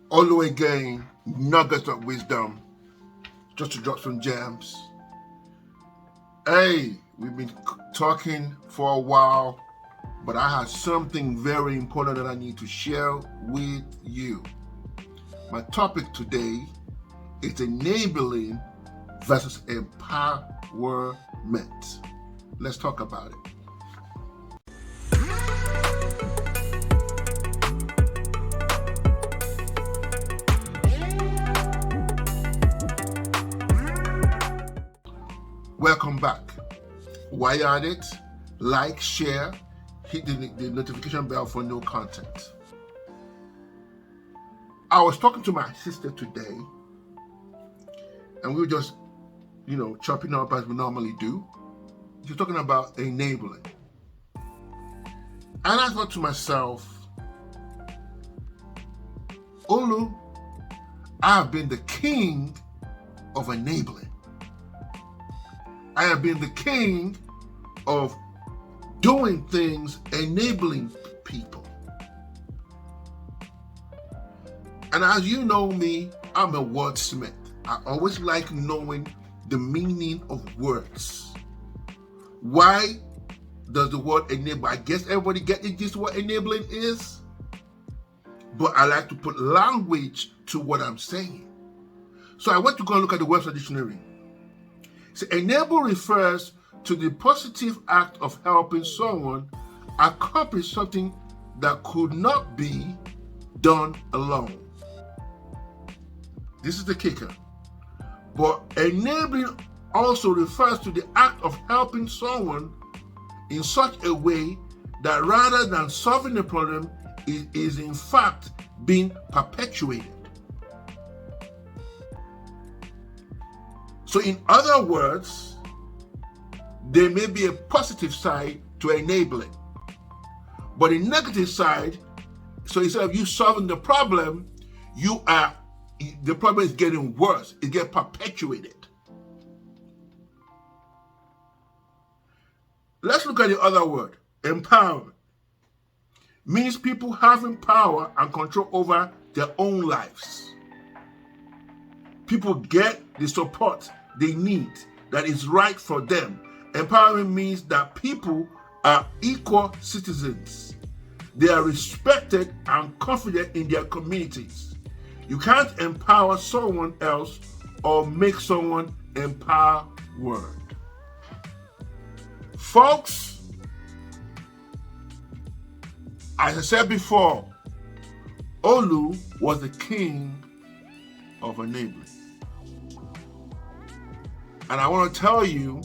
All the way again, nuggets of wisdom, just to drop some gems. Hey, we've been talking for a while, but I have something very important that I need to share with you. My topic today is enabling versus empowerment. Let's talk about it. Welcome back. While you're at it, like, share, hit the notification bell for new content. I was talking to my sister today, and we were just, chopping up as we normally do. She was talking about enabling. And I thought to myself, Olu, I have been the king of enabling. I have been the king of doing things, enabling people. And as you know me, I'm a wordsmith. I always like knowing the meaning of words. Why does the word enable? I guess everybody get the gist of what enabling is, but I like to put language to what I'm saying. So I went to go and look at the Webster Dictionary. So enable refers to the positive act of helping someone accomplish something that could not be done alone. This is the kicker. But enabling also refers to the act of helping someone in such a way that rather than solving the problem, it is in fact being perpetuated. So in other words, there may be a positive side to enabling, but the negative side, so instead of you solving the problem, the problem is getting worse. It gets perpetuated. Let's look at the other word, empowerment. Means people having power and control over their own lives. People get the support they need that is right for them. Empowerment means that people are equal citizens. They are respected and confident in their communities. You can't empower someone else or make someone empowered. Folks, as I said before, Olu was the king of enabling. And I want to tell you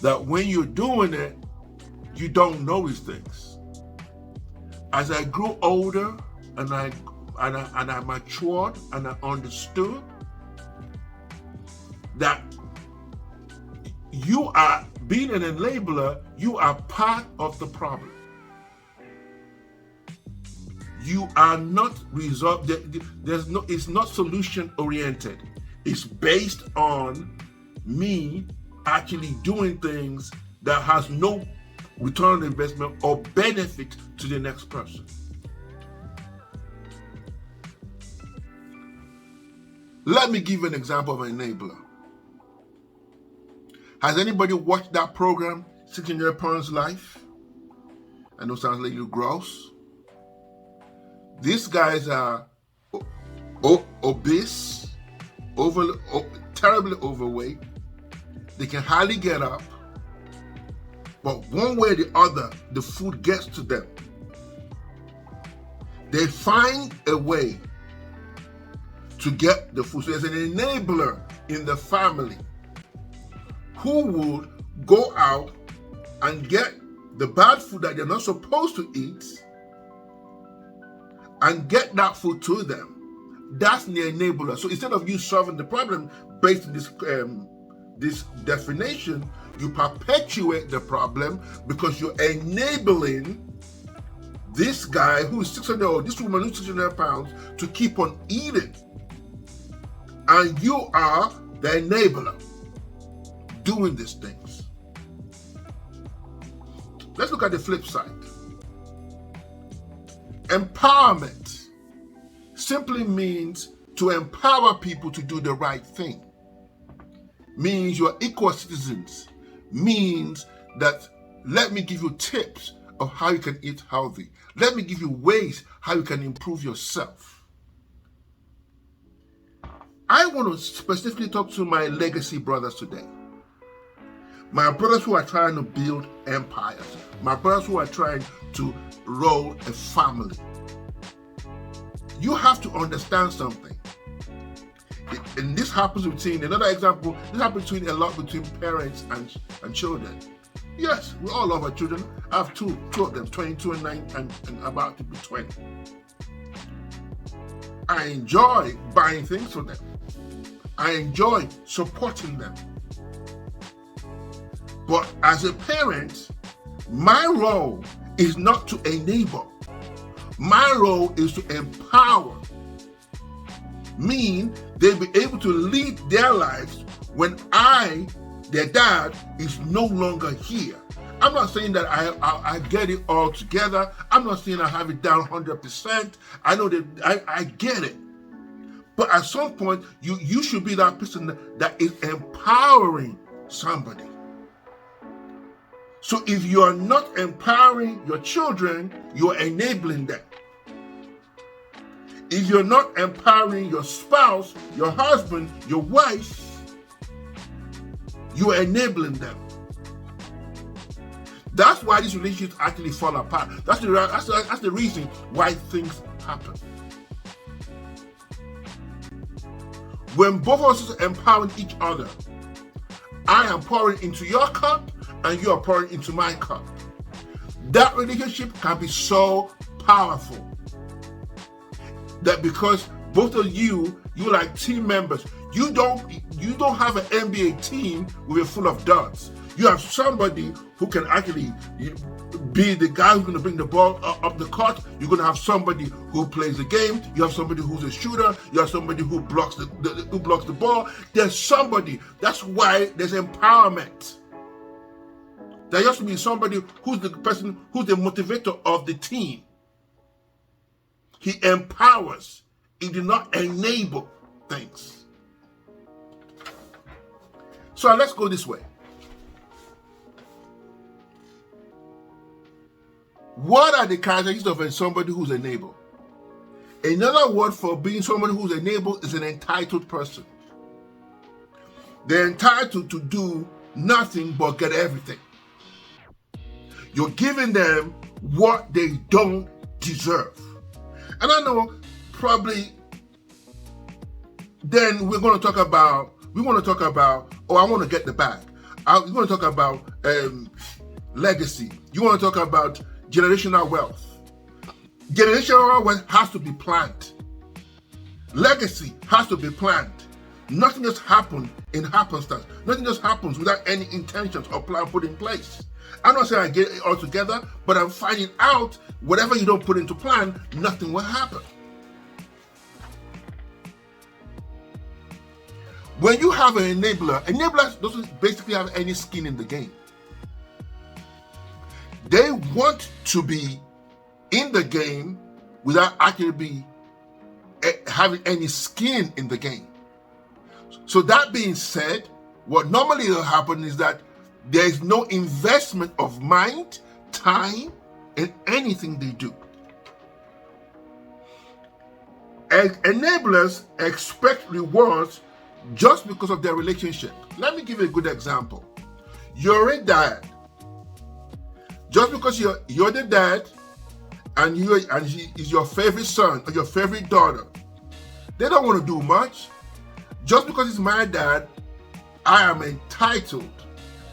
that when you're doing it, you don't know these things. As I grew older and I matured and I understood that you are being an enabler, you are part of the problem. You are not resolved. It's not solution oriented. It's based on me actually doing things that has no return on investment or benefit to the next person. Let me give you an example of an enabler. Has anybody watched that program, 16 Pounds Life? I know it sounds a little gross. These guys are obese, terribly overweight. They can hardly get up. But one way or the other, the food gets to them. They find a way to get the food. So there's an enabler in the family who would go out and get the bad food that they're not supposed to eat and get that food to them. That's the enabler. So instead of you solving the problem based on this definition, you perpetuate the problem because you're enabling this guy who is 600 or this woman who's 600 pounds to keep on eating. And you are the enabler doing these things. Let's look at the flip side. Empowerment simply means to empower people to do the right thing. Means you're equal citizens. Means that let me give you tips of how you can eat healthy. Let me give you ways how you can improve yourself. I want to specifically talk to my legacy brothers today. My brothers who are trying to build empires. My brothers who are trying to roll a family. You have to understand something. And this happens between, another example, this happens a lot between parents and children. Yes, we all love our children. I have two of them, 22 and 9 and about to be 20. I enjoy buying things for them. I enjoy supporting them. But as a parent, my role is not to enable. My role is to empower. Mean they'll be able to lead their lives when their dad, is no longer here. I'm not saying that I get it all together. I'm not saying I have it down 100%. I know that I get it. But at some point, you should be that person that is empowering somebody. So if you are not empowering your children, you're enabling them. If you're not empowering your spouse, your husband, your wife, you're enabling them. That's why these relationships actually fall apart. That's the reason why things happen. When both of us are empowering each other, I am pouring into your cup and you are pouring into my cup. That relationship can be so powerful. That because both of you like team members. You don't have an NBA team with full of duds. You have somebody who can actually be the guy who's going to bring the ball up the court. You're going to have somebody who plays the game. You have somebody who's a shooter. You have somebody who blocks the ball. There's somebody. That's why there's empowerment. There has to be somebody who's the person who's the motivator of the team. He empowers. He did not enable things. So let's go this way. What are the characteristics of somebody who's enabled? Another word for being somebody who's enabled is an entitled person. They're entitled to do nothing but get everything. You're giving them what they don't deserve. And I know probably then we're going to talk about, oh, I want to get the bag. We're going to talk about legacy. You want to talk about generational wealth. Generational wealth has to be planned. Legacy has to be planned. Nothing just happens in happenstance. Nothing just happens without any intentions or plan put in place. I'm not saying I get it all together, but I'm finding out whatever you don't put into plan, nothing will happen. When you have an enabler doesn't basically have any skin in the game. They want to be in the game without actually having any skin in the game. So that being said, what normally will happen is that there is no investment of mind, time, in anything they do. Enablers expect rewards just because of their relationship. Let me give you a good example. You're a dad. Just because you're the dad and he is your favorite son or your favorite daughter, they don't want to do much. Just because it's my dad, I am entitled,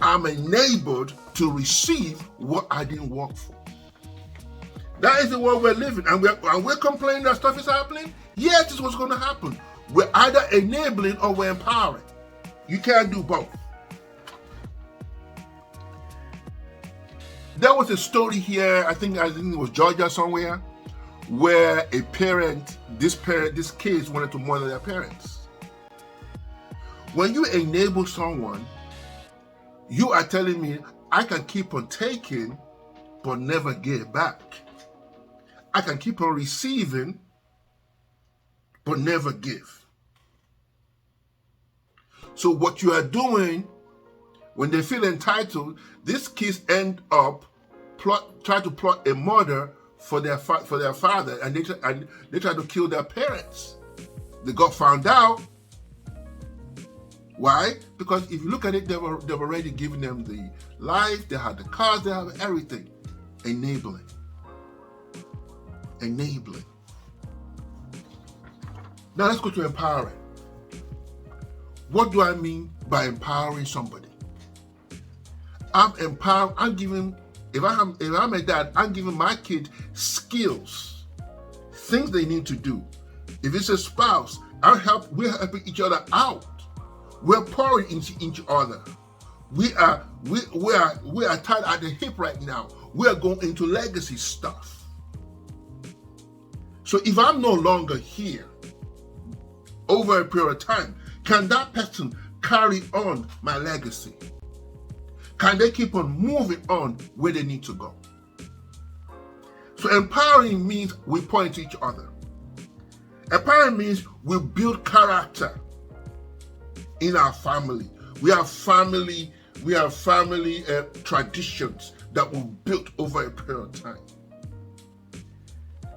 I'm enabled to receive what I didn't work for. That is the world we're living, and we're complaining that stuff is happening. Yes, this is what's going to happen. We're either enabling or we're empowering. You can't do both. There was a story here, I think it was Georgia somewhere, where this kids wanted to murder their parents. When you enable someone, you are telling me I can keep on taking but never get back. I can keep on receiving but never give. So what you are doing, when they feel entitled, these kids end up try to plot a murder for their father, and they try to kill their parents. They got found out. Why? Because if you look at it, they've already given them the life, they had the cars, they have everything. Enabling. Now let's go to empowering. What do I mean by empowering somebody? I'm empowering, if I'm a dad, I'm giving my kid skills, things they need to do. If it's a spouse, we're helping each other out. We're pouring into each other. We are tied at the hip right now. We are going into legacy stuff. So if I'm no longer here over a period of time, can that person carry on my legacy? Can they keep on moving on where they need to go? So empowering means we point to each other. Empowering means we build character in our family. We have family traditions that were built over a period of time.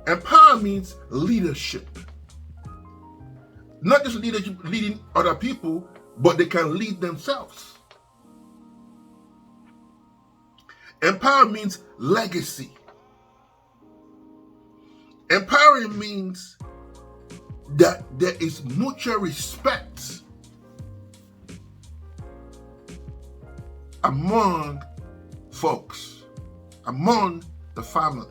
Empower means leadership. Not just leadership leading other people, but they can lead themselves. Empower means legacy. Empowering means that there is mutual respect among folks, among the family.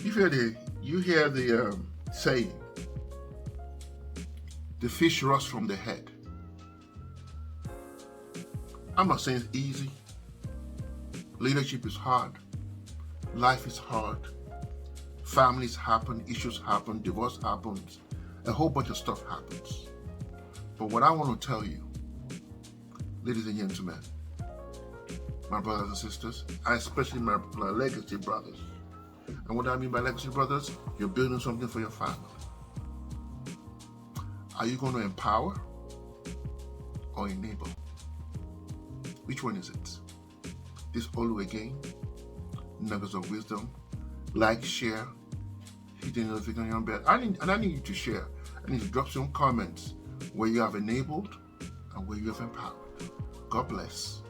You hear the saying, the fish rots from the head. I'm not saying it's easy. Leadership is hard. Life is hard. Families happen, issues happen, divorce happens, a whole bunch of stuff happens. But what I want to tell you, ladies and gentlemen, my brothers and sisters, especially my legacy brothers. And what I mean by legacy brothers, you're building something for your family. Are you going to empower or enable? Which one is it? This all again, nuggets of wisdom. Like, share, hit the notification on bell. I need you to share. I need to drop some comments where you have enabled and where you have empowered. God bless.